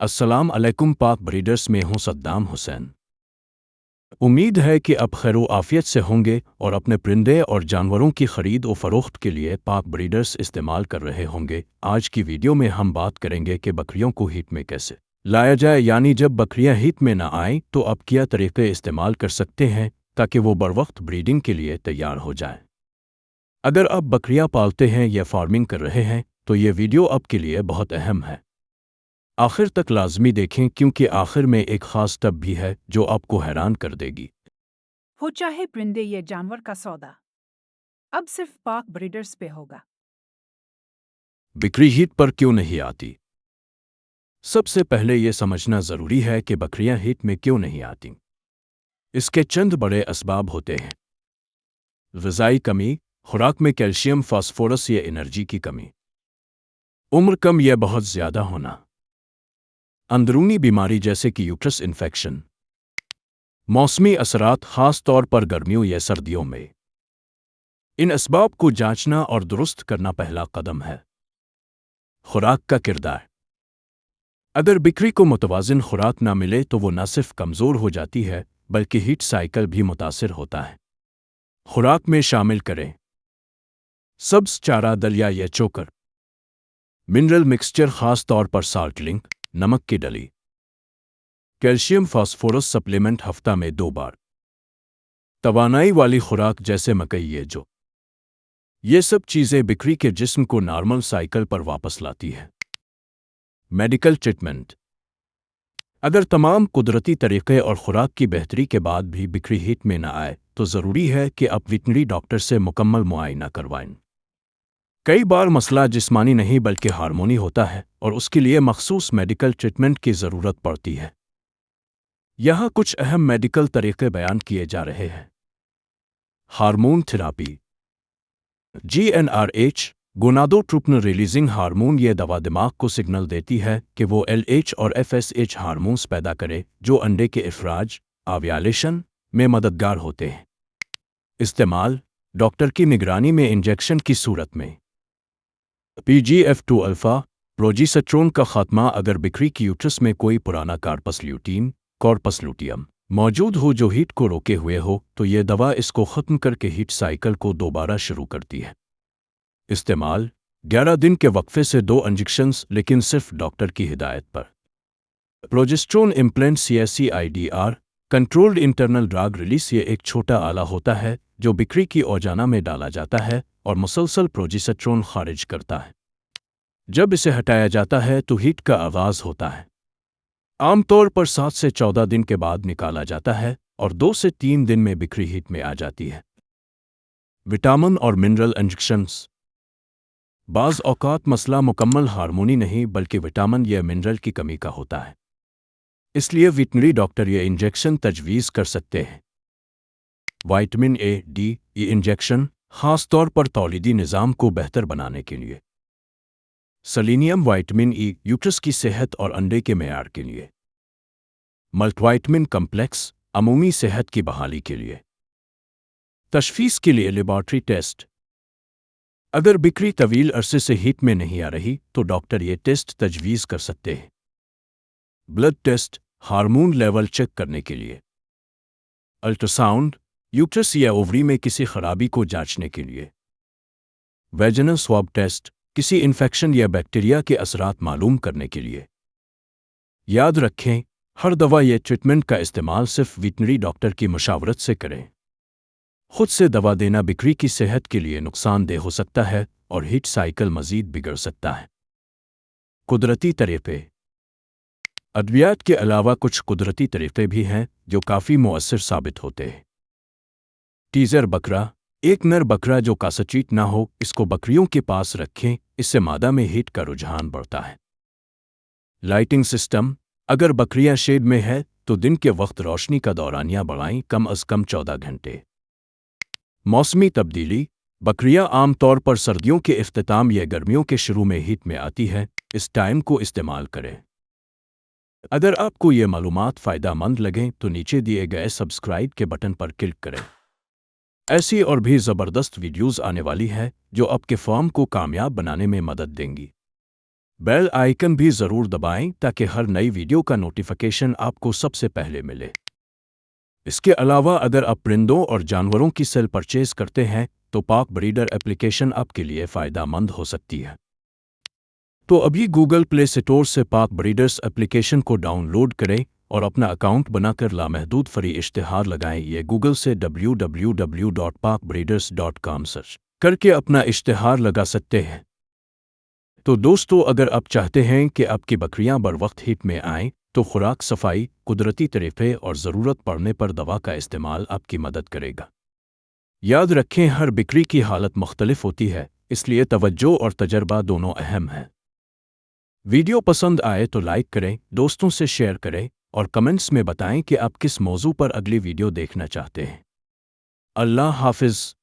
السلام علیکم پاک بریڈرز میں ہوں صدام حسین۔ امید ہے کہ اب خیر و عافیت سے ہوں گے اور اپنے پرندے اور جانوروں کی خرید و فروخت کے لیے پاک بریڈرز استعمال کر رہے ہوں گے۔ آج کی ویڈیو میں ہم بات کریں گے کہ بکریوں کو ہیٹ میں کیسے لایا جائے، یعنی جب بکریاں ہیٹ میں نہ آئیں تو اب کیا طریقے استعمال کر سکتے ہیں تاکہ وہ بروقت بریڈنگ کے لیے تیار ہو جائیں۔ اگر آپ بکریاں پالتے ہیں یا فارمنگ کر رہے ہیں تو یہ ویڈیو آپ کے لیے بہت اہم ہے۔ آخر تک لازمی دیکھیں کیونکہ آخر میں ایک خاص ٹپ بھی ہے جو آپ کو حیران کر دے گی۔ ہو چاہے پرندے یا جانور کا سودا، اب صرف پاک بریڈرز پہ ہوگا۔ بکری ہیٹ پر کیوں نہیں آتی؟ سب سے پہلے یہ سمجھنا ضروری ہے کہ بکریاں ہیٹ میں کیوں نہیں آتی۔ اس کے چند بڑے اسباب ہوتے ہیں: غذائی کمی، خوراک میں کیلشیم، فاسفورس یا انرجی کی کمی، عمر کم یا بہت زیادہ ہونا، اندرونی بیماری جیسے کہ یوٹرس انفیکشن، موسمی اثرات خاص طور پر گرمیوں یا سردیوں میں۔ ان اسباب کو جانچنا اور درست کرنا پہلا قدم ہے۔ خوراک کا کردار: اگر بکری کو متوازن خوراک نہ ملے تو وہ نہ صرف کمزور ہو جاتی ہے بلکہ ہیٹ سائیکل بھی متاثر ہوتا ہے۔ خوراک میں شامل کریں: سبز چارہ، دلیا یا چوکر، منرل مکسچر خاص طور پر سالٹ لنک، نمک کی ڈلی، کیلشیم فاسفورس سپلیمنٹ ہفتہ میں 2 بار، توانائی والی خوراک جیسے مکئی یا جو۔ یہ سب چیزیں بکری کے جسم کو نارمل سائیکل پر واپس لاتی ہے۔ میڈیکل ٹریٹمنٹ: اگر تمام قدرتی طریقے اور خوراک کی بہتری کے بعد بھی بکری ہیٹ میں نہ آئے تو ضروری ہے کہ آپ ویٹرنری ڈاکٹر سے مکمل معائنہ کروائیں۔ کئی بار مسئلہ جسمانی نہیں بلکہ ہارمونی ہوتا ہے اور اس کے لیے مخصوص میڈیکل ٹریٹمنٹ کی ضرورت پڑتی ہے۔ یہاں کچھ اہم میڈیکل طریقے بیان کیے جا رہے ہیں۔ Hormone therapy: GnRH gonadotropin releasing hormone, یہ دوا دماغ کو سگنل دیتی ہے کہ وہ LH اور FSH ہارمونز پیدا کرے جو انڈے کے افراج آویولیشن میں مددگار ہوتے ہیں۔ استعمال: ڈاکٹر کی نگرانی میں انجیکشن کی صورت میں۔ PGF2 الفا پروجیسٹرون کا خاتمہ: اگر بکری کی یوٹرس میں کوئی پرانا کارپس لیوٹین کارپس لوٹیم موجود ہو جو ہیٹ کو روکے ہوئے ہو تو یہ دوا اس کو ختم کر کے ہیٹ سائیکل کو دوبارہ شروع کرتی ہے۔ استعمال: 11 دن کے وقفے سے 2 انجیکشنز، لیکن صرف ڈاکٹر کی ہدایت پر۔ Progesterone implant CSIDR controlled internal drug release, یہ ایک چھوٹا آلہ ہوتا ہے جو بکری کی اوجانہ میں ڈالا جاتا ہے اور مسلسل پروجسٹرون خارج کرتا ہے۔ جب اسے ہٹایا جاتا ہے تو ہیٹ کا آغاز ہوتا ہے۔ عام طور پر 7 سے 14 دن کے بعد نکالا جاتا ہے اور 2 سے 3 دن میں بکری ہیٹ میں آ جاتی ہے۔ وٹامن اور منرل انجیکشنز: بعض اوقات مسئلہ مکمل ہارمونی نہیں بلکہ وٹامن یا منرل کی کمی کا ہوتا ہے، اس لیے ویٹرنری ڈاکٹر یہ انجیکشن تجویز کر سکتے ہیں۔ Vitamin A D E injection خاص طور پر تولیدی نظام کو بہتر بنانے کے لیے۔ سیلینیم وائٹامن E یوٹرس کی صحت اور انڈے کے معیار کے لیے۔ ملٹی وائٹامن کمپلیکس عمومی صحت کی بحالی کے لیے۔ تشخیص کے لیے لیبارٹری ٹیسٹ: اگر بکری طویل عرصے سے ہیٹ میں نہیں آ رہی تو ڈاکٹر یہ ٹیسٹ تجویز کر سکتے ہیں۔ Blood test hormone level check کرنے کے لیے۔ الٹراساؤنڈ یوٹرس یا اووری میں کسی خرابی کو جانچنے کے لیے۔ ویجنل سواب ٹیسٹ کسی انفیکشن یا بیکٹیریا کے اثرات معلوم کرنے کے لیے۔ یاد رکھیں، ہر دوا یا ٹریٹمنٹ کا استعمال صرف ویٹرنری ڈاکٹر کی مشاورت سے کریں۔ خود سے دوا دینا بکری کی صحت کے لیے نقصان دہ ہو سکتا ہے اور ہیٹ سائیکل مزید بگڑ سکتا ہے۔ قدرتی طریقے: ادویات کے علاوہ کچھ قدرتی طریقے بھی ہیں جو کافی مؤثر ثابت ہوتے ہیں۔ ٹیزر بکرا: ایک نر بکرا جو کاسچیٹ نہ ہو، اس کو بکریوں کے پاس رکھیں، اس سے مادہ میں ہیٹ کا رجحان بڑھتا ہے۔ لائٹنگ سسٹم: اگر بکریاں شیڈ میں ہے تو دن کے وقت روشنی کا دورانیہ بڑھائیں، کم از کم 14 گھنٹے۔ موسمی تبدیلی: بکریاں عام طور پر سردیوں کے اختتام یا گرمیوں کے شروع میں ہیٹ میں آتی ہے، اس ٹائم کو استعمال کریں۔ اگر آپ کو یہ معلومات فائدہ مند لگیں تو نیچے دیے گئے سبسکرائب کے بٹن پر کلک کریں۔ ایسی اور بھی زبردست ویڈیوز آنے والی ہے جو آپ کے فارم کو کامیاب بنانے میں مدد دیں گی۔ بیل آئکن بھی ضرور دبائیں تاکہ ہر نئی ویڈیو کا نوٹیفیکیشن آپ کو سب سے پہلے ملے۔ اس کے علاوہ اگر آپ پرندوں اور جانوروں کی سیل پرچیز کرتے ہیں تو پاک بریڈر ایپلیکیشن آپ کے لیے فائدہ مند ہو سکتی ہے۔ تو ابھی گوگل پلے اسٹور سے پاک بریڈرز ایپلیکیشن کو ڈاؤن لوڈ کریں اور اپنا اکاؤنٹ بنا کر لامحدود فری اشتہار لگائیں۔ یہ گوگل سے www.pakbreeders.com سرچ کر کے اپنا اشتہار لگا سکتے ہیں۔ تو دوستو، اگر آپ چاہتے ہیں کہ آپ کی بکریاں بر وقت ہیپ میں آئیں تو خوراک، صفائی، قدرتی طریقے اور ضرورت پڑنے پر دوا کا استعمال آپ کی مدد کرے گا۔ یاد رکھیں، ہر بکری کی حالت مختلف ہوتی ہے، اس لیے توجہ اور تجربہ دونوں اہم ہیں۔ ویڈیو پسند آئے تو لائک کریں، دوستوں سے شیئر کریں اور کمنٹس میں بتائیں کہ آپ کس موضوع پر اگلی ویڈیو دیکھنا چاہتے ہیں۔ اللہ حافظ۔